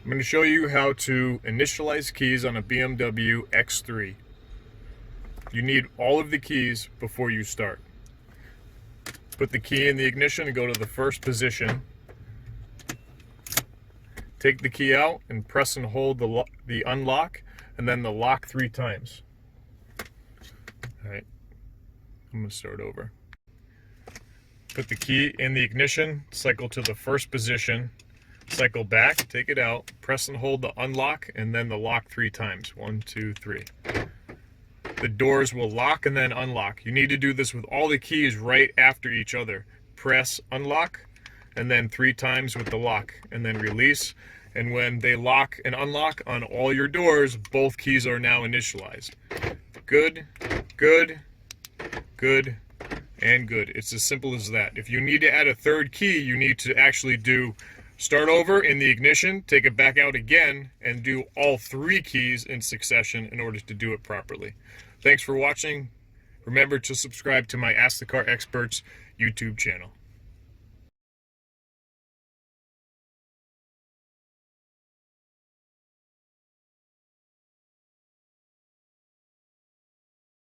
I'm going to show you how to initialize keys on a BMW X3. You need all of the keys before you start. Put the key in the ignition and go to the first position. Take the key out and press and hold the unlock and then the lock 3 times. Alright, I'm going to start over. Put the key in the ignition, cycle to the first position, cycle back, take it out, press and hold the unlock and then the lock 3 times. 1, 2, 3. The doors will lock and then unlock. You need to do this with all the keys right after each other. Press unlock and then 3 times with the lock and then release. And when they lock and unlock on all your doors, both keys are now initialized. Good, good, good, and good. It's as simple as that. If you need to add a third key, you need to actually start over in the ignition, take it back out again, and do all 3 keys in succession in order to do it properly. Thanks for watching. Remember to subscribe to my Ask the Car Experts YouTube channel.